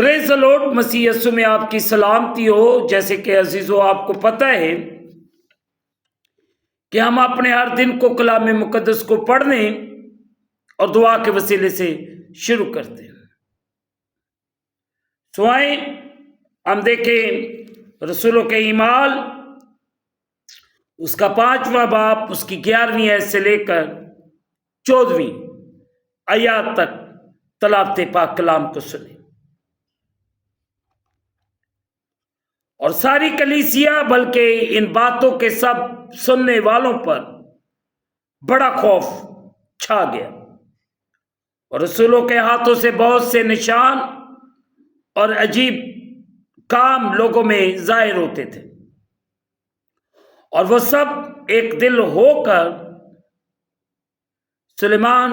پریز دی lord, مسیح یسوع میں آپ کی سلامتی ہو۔ جیسے کہ عزیزو آپ کو پتہ ہے کہ ہم اپنے ہر دن کو کلام مقدس کو پڑھنے اور دعا کے وسیلے سے شروع کرتے ہیں۔ سوائیں ہم دیکھیں رسولوں کے اعمال اس کا 5واں باب اس کی 11ویں آیت سے لے کر 14ویں آیات تک تلاوت پاک کلام کو سنیں، اور ساری کلیسیا بلکہ ان باتوں کے سب سننے والوں پر بڑا خوف چھا گیا، اور رسولوں کے ہاتھوں سے بہت سے نشان اور عجیب کام لوگوں میں ظاہر ہوتے تھے، اور وہ سب ایک دل ہو کر سلیمان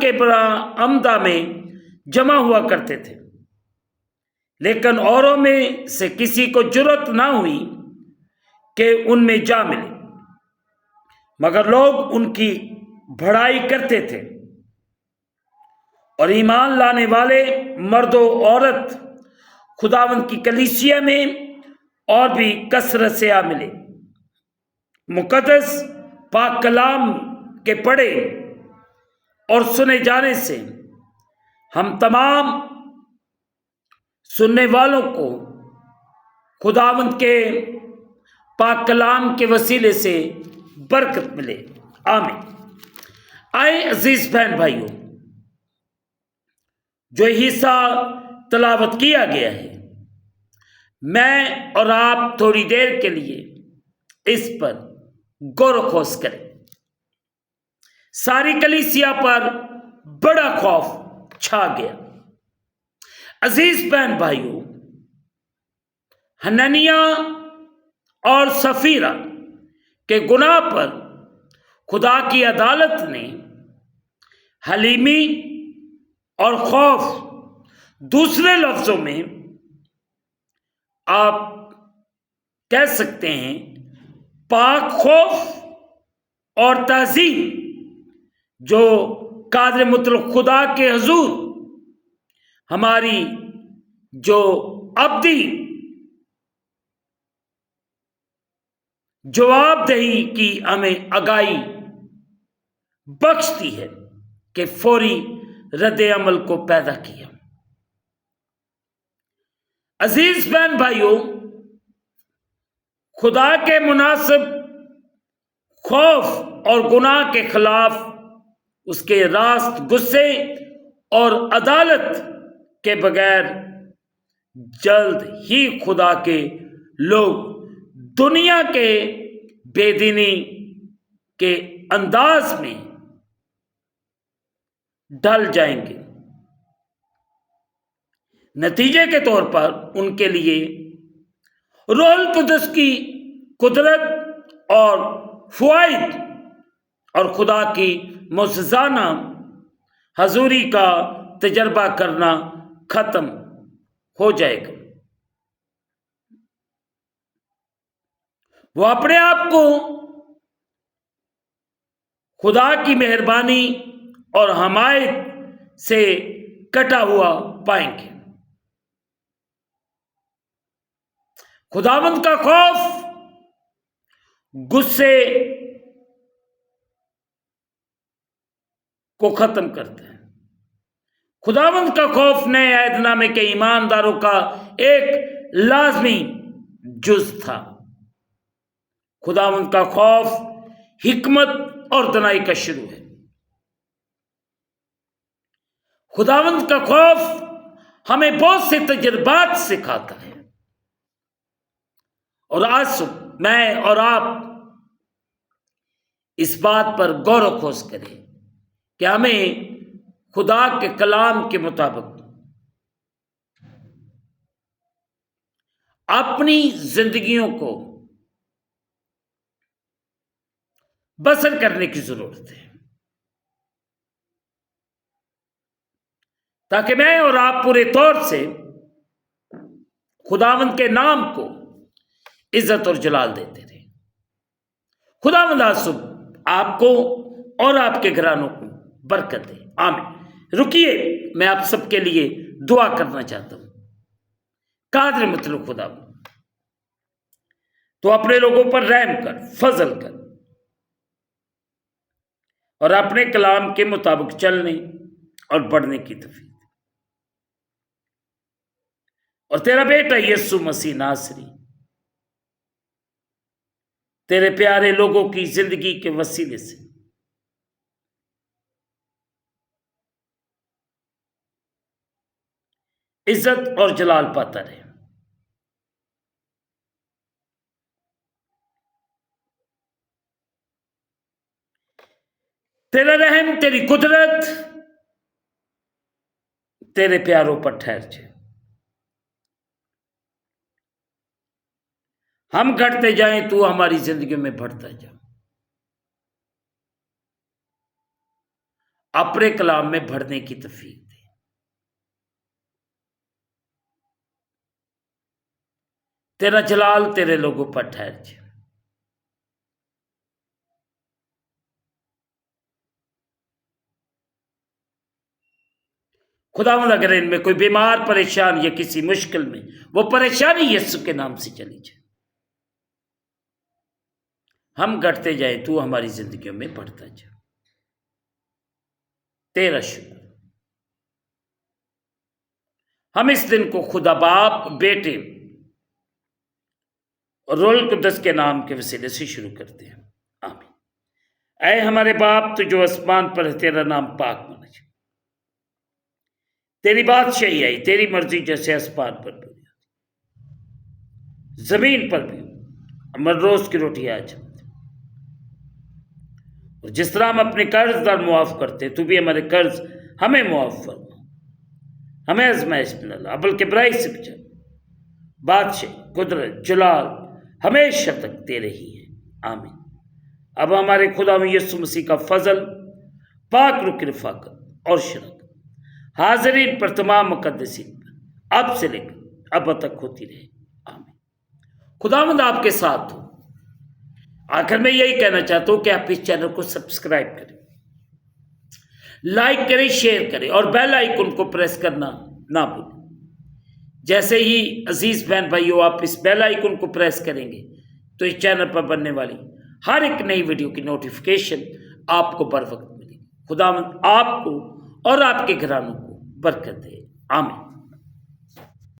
کے برآمدہ میں جمع ہوا کرتے تھے، لیکن اوروں میں سے کسی کو جرأت نہ ہوئی کہ ان میں جا ملے، مگر لوگ ان کی بڑائی کرتے تھے، اور ایمان لانے والے مرد و عورت خداوند کی کلیسیا میں اور بھی کثرت سے آ ملے۔ مقدس پاک کلام کے پڑھے اور سنے جانے سے ہم تمام سننے والوں کو خداوند کے پاک کلام کے وسیلے سے برکت ملے، آمین۔ آئے عزیز بہن بھائیوں، جو حصہ تلاوت کیا گیا ہے، میں اور آپ تھوڑی دیر کے لیے اس پر غور و خوض کریں۔ ساری کلیسیا پر بڑا خوف چھا گیا۔ عزیز بہن بھائیوں، حنانیہ اور سفیرہ کے گناہ پر خدا کی عدالت نے حلیمی اور خوف، دوسرے لفظوں میں آپ کہہ سکتے ہیں پاک خوف اور تعظیم، جو قادر مطلق خدا کے حضور ہماری جو ابدی جواب دہی کی ہمیں آگاہی بخشتی ہے کہ فوری رد عمل کو پیدا کیا۔ عزیز بہن بھائیوں، خدا کے مناسب خوف اور گناہ کے خلاف اس کے راست غصے اور عدالت کے بغیر جلد ہی خدا کے لوگ دنیا کے بے دینی کے انداز میں ڈھل جائیں گے۔ نتیجے کے طور پر ان کے لیے روح القدس کی قدرت اور فوائد اور خدا کی معجزانہ حضوری کا تجربہ کرنا ختم ہو جائے گا۔ وہ اپنے آپ کو خدا کی مہربانی اور حمایت سے کٹا ہوا پائیں گے۔ خداوند کا خوف غصے کو ختم کرتا ہے۔ خداوند کا خوف نئے عہد نامے کے ایمانداروں کا ایک لازمی جز تھا۔ خداوند کا خوف حکمت اور دانائی کا شروع ہے۔ خداوند کا خوف ہمیں بہت سے تجربات سکھاتا ہے، اور آج میں اور آپ اس بات پر غور و خوض کریں کہ ہمیں خدا کے کلام کے مطابق اپنی زندگیوں کو بسر کرنے کی ضرورت ہے، تاکہ میں اور آپ پورے طور سے خداوند کے نام کو عزت اور جلال دیتے رہے۔ خداوند آپ کو اور آپ کے گھرانوں کو برکت دے، آمین۔ رکیے، میں آپ سب کے لیے دعا کرنا چاہتا ہوں۔ قادر مطلق خدا تو اپنے لوگوں پر رحم کر، فضل کر، اور اپنے کلام کے مطابق چلنے اور بڑھنے کی توفیق دے۔ اور تیرا بیٹا یسوع مسیح ناصری تیرے پیارے لوگوں کی زندگی کے وسیلے سے عزت اور جلال پاتا رہے۔ تیرا رحم، تیری قدرت تیرے پیاروں پر ٹھہر جائے۔ ہم گھٹتے جائیں، تو ہماری زندگیوں میں بڑھتا جا۔ اپنے کلام میں بڑھنے کی توفیق دے۔ تیرا جلال تیرے لوگوں پر ٹھہر جائے۔ خداوند اگر ان میں کوئی بیمار، پریشان یا کسی مشکل میں، وہ پریشانی یسوع کے نام سے چلی جائے۔ ہم گھٹتے جائیں، تو ہماری زندگیوں میں بڑھتا جا۔ تیرا شکر۔ ہم اس دن کو خدا باپ، بیٹے اور روح القدس کے نام کے وسیلے سے شروع کرتے ہیں۔ آمین۔ اے ہمارے باپ، تو جو آسمان پر ہے، تیرا نام پاک ہونا چاہیے۔ تیری بادشاہی آئی، تیری مرضی جیسے آسمان پر بھی زمین پر بھی۔ ہمارے روز کی روٹی آج ہم دے، اور جس طرح ہم اپنے قرض دار معاف کرتے، تو بھی ہمارے قرض ہمیں معاف فرما۔ ہمیں آزمائش میں نہ لا، بلکہ برائی سے بچا۔ بادشاہ، قدرت، جلال ہمیشہ تک تیرے ہی ہے۔ آمین۔ اب ہمارے خدا یسوع مسیح کا فضل، پاک روح کی رفاقت اور شرکت حاضرین پر، تمام مقدسین پر، اب سے لے کر اب تک ہوتی رہے۔ آمین۔ خداوند آپ کے ساتھ ہو۔ آخر میں یہی کہنا چاہتا ہوں کہ آپ اس چینل کو سبسکرائب کریں، لائک کریں، شیئر کریں، اور بیل آئیکن کو پریس کرنا نہ بھولیں۔ جیسے ہی عزیز بہن بھائیو آپ اس بیل آئیکن کو پریس کریں گے، تو اس چینل پر بننے والی ہر ایک نئی ویڈیو کی نوٹیفیکیشن آپ کو بر وقت ملے گی۔ خداوند آپ کو اور آپ کے گھرانوں کو برکت دے۔ آمین۔